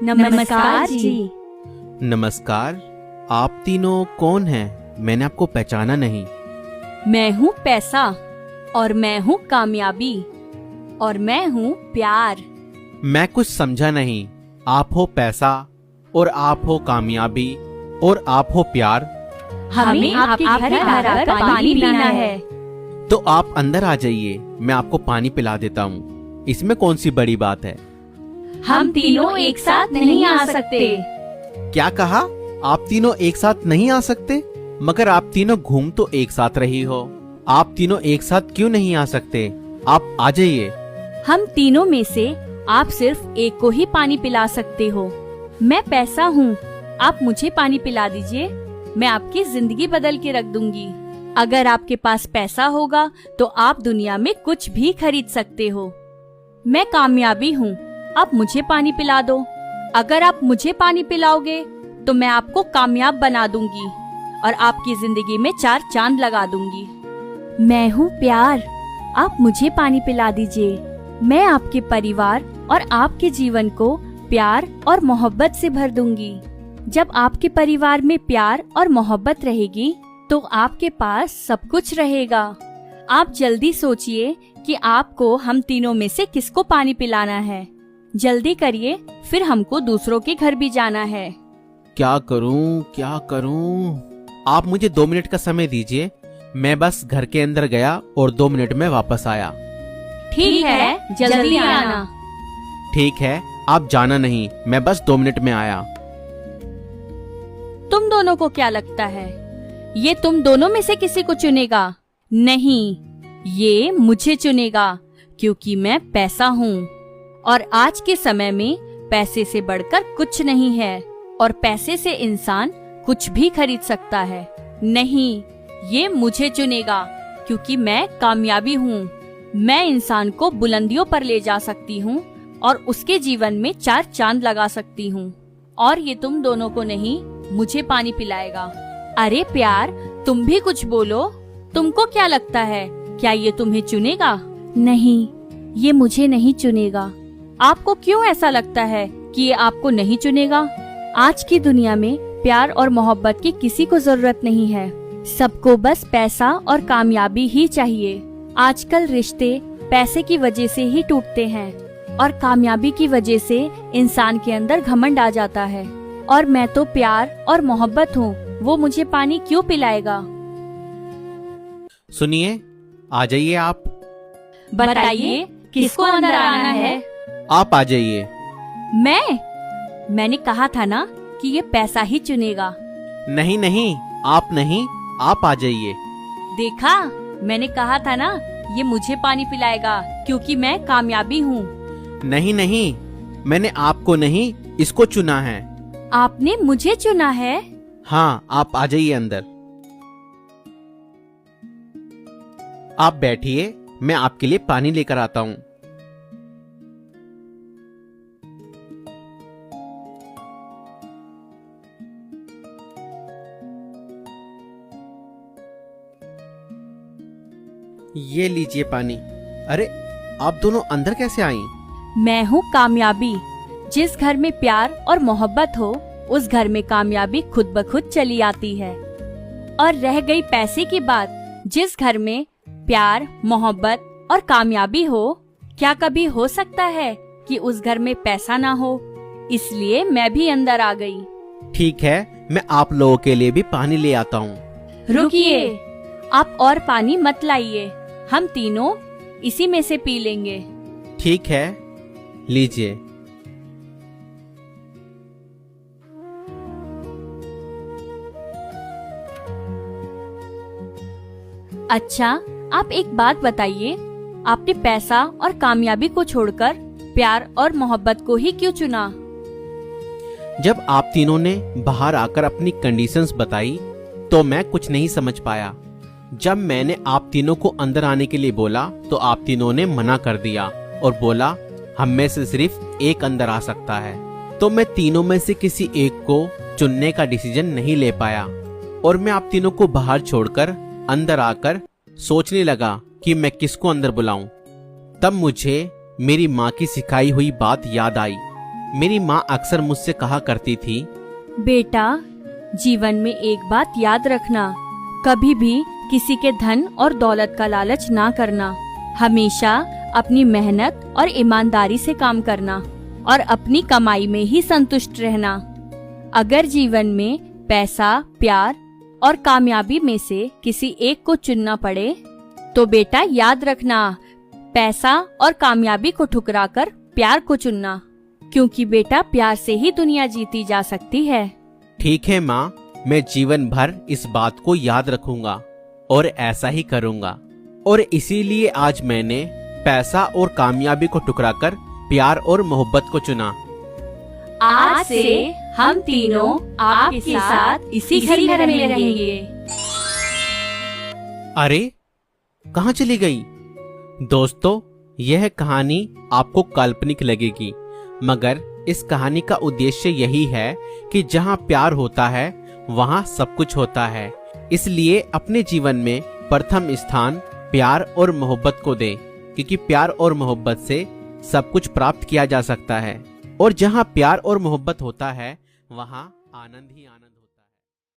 नमस्कार जी। नमस्कार। आप तीनों कौन हैं? मैंने आपको पहचाना नहीं। मैं हूँ पैसा, और मैं हूँ कामयाबी, और मैं हूँ प्यार। मैं कुछ समझा नहीं। आप हो पैसा, और आप हो कामयाबी, और आप हो प्यार। हमें आपके घर आकर पानी पीना है। तो आप अंदर आ जाइए, मैं आपको पानी पिला देता हूँ। इसमें कौन सी बड़ी बात है? हम तीनों एक साथ नहीं आ सकते। क्या कहा? आप तीनों एक साथ नहीं आ सकते? मगर आप तीनों घूम तो एक साथ रही हो। आप तीनों एक साथ क्यों नहीं आ सकते? आप आ जाइए। हम तीनों में से आप सिर्फ एक को ही पानी पिला सकते हो। मैं पैसा हूँ, आप मुझे पानी पिला दीजिए, मैं आपकी जिंदगी बदल के रख दूंगी। अगर आपके पास पैसा होगा तो आप दुनिया में कुछ भी खरीद सकते हो। मैं कामयाबी हूँ, आप मुझे पानी पिला दो। अगर आप मुझे पानी पिलाओगे तो मैं आपको कामयाब बना दूंगी और आपकी जिंदगी में 4 चांद लगा दूंगी। मैं हूँ प्यार, आप मुझे पानी पिला दीजिए, मैं आपके परिवार और आपके जीवन को प्यार और मोहब्बत से भर दूंगी। जब आपके परिवार में प्यार और मोहब्बत रहेगी तो आपके पास सब कुछ रहेगा। आप जल्दी सोचिए कि आपको हम तीनों में से किसको पानी पिलाना है। जल्दी करिए, फिर हमको दूसरों के घर भी जाना है। क्या करूं, क्या करूं? आप मुझे 2 मिनट का समय दीजिए। मैं बस घर के अंदर गया और 2 मिनट में वापस आया। ठीक है, जल्दी आना। ठीक है, आप जाना नहीं, मैं बस 2 मिनट में आया। तुम दोनों को क्या लगता है, ये तुम दोनों में से किसी को चुनेगा? नहीं, ये मुझे चुनेगा, क्योंकि मैं पैसा हूँ और आज के समय में पैसे से बढ़कर कुछ नहीं है और पैसे से इंसान कुछ भी खरीद सकता है। नहीं, ये मुझे चुनेगा, क्योंकि मैं कामयाबी हूँ। मैं इंसान को बुलंदियों पर ले जा सकती हूँ और उसके जीवन में 4 चांद लगा सकती हूँ। और ये तुम दोनों को नहीं, मुझे पानी पिलाएगा। अरे प्यार, तुम भी कुछ बोलो। तुमको क्या लगता है, क्या ये तुम्हें चुनेगा? नहीं, ये मुझे नहीं चुनेगा। आपको क्यों ऐसा लगता है कि ये आपको नहीं चुनेगा? आज की दुनिया में प्यार और मोहब्बत की किसी को जरूरत नहीं है। सबको बस पैसा और कामयाबी ही चाहिए। आजकल रिश्ते पैसे की वजह से ही टूटते हैं और कामयाबी की वजह से इंसान के अंदर घमंड आ जाता है। और मैं तो प्यार और मोहब्बत हूँ, वो मुझे पानी क्यों पिलाएगा? सुनिए, आ जाइए आप। बताइए, किसको अंदर आना है? आप आ जाइए। मैंने कहा था ना कि ये पैसा ही चुनेगा। नहीं नहीं, आप नहीं, आप आ जाइए। देखा, मैंने कहा था ना, ये मुझे पानी पिलाएगा, क्योंकि मैं कामयाबी हूँ। नहीं नहीं, मैंने आपको नहीं, इसको चुना है। आपने मुझे चुना है? हाँ, आप आ जाइए अंदर। आप बैठिए, मैं आपके लिए पानी लेकर आता हूँ। ये लीजिए पानी। अरे, आप दोनों अंदर कैसे आई? मैं हूँ कामयाबी। जिस घर में प्यार और मोहब्बत हो, उस घर में कामयाबी खुद ब खुद चली आती है। और रह गई पैसे की बात, जिस घर में प्यार, मोहब्बत और कामयाबी हो, क्या कभी हो सकता है कि उस घर में पैसा ना हो? इसलिए मैं भी अंदर आ गई। ठीक है, मैं आप लोगों के लिए भी पानी ले आता हूँ। रुकिए, आप और पानी मत लाइए, हम तीनों इसी में से पी लेंगे। ठीक है, लीजिए। अच्छा, आप एक बात बताइए, आपने पैसा और कामयाबी को छोड़कर प्यार और मोहब्बत को ही क्यों चुना? जब आप तीनों ने बाहर आकर अपनी कंडीशंस बताई तो मैं कुछ नहीं समझ पाया। जब मैंने आप तीनों को अंदर आने के लिए बोला तो आप तीनों ने मना कर दिया और बोला हम में से सिर्फ एक अंदर आ सकता है। तो मैं तीनों में से किसी एक को चुनने का डिसीजन नहीं ले पाया और मैं आप तीनों को बाहर छोड़कर अंदर आकर सोचने लगा कि मैं किसको अंदर बुलाऊं। तब मुझे मेरी माँ की सिखाई हुई बात याद आई। मेरी माँ अक्सर मुझसे कहा करती थी, बेटा, जीवन में एक बात याद रखना, कभी भी किसी के धन और दौलत का लालच ना करना। हमेशा अपनी मेहनत और ईमानदारी से काम करना और अपनी कमाई में ही संतुष्ट रहना। अगर जीवन में पैसा, प्यार और कामयाबी में से किसी एक को चुनना पड़े तो बेटा याद रखना, पैसा और कामयाबी को ठुकराकर प्यार को चुनना, क्योंकि बेटा प्यार से ही दुनिया जीती जा सकती है। ठीक है माँ, मैं जीवन भर इस बात को याद रखूंगा और ऐसा ही करूंगा। और इसीलिए आज मैंने पैसा और कामयाबी को ठुकराकर प्यार और मोहब्बत को चुना। आज से हम तीनों आपके साथ इसी घर में रहेंगे। अरे, कहाँ चली गई? दोस्तों, यह कहानी आपको काल्पनिक लगेगी, मगर इस कहानी का उद्देश्य यही है कि जहाँ प्यार होता है वहाँ सब कुछ होता है। इसलिए अपने जीवन में प्रथम स्थान प्यार और मोहब्बत को दें, क्योंकि प्यार और मोहब्बत से सब कुछ प्राप्त किया जा सकता है। और जहाँ प्यार और मोहब्बत होता है वहाँ आनंद ही आनंद।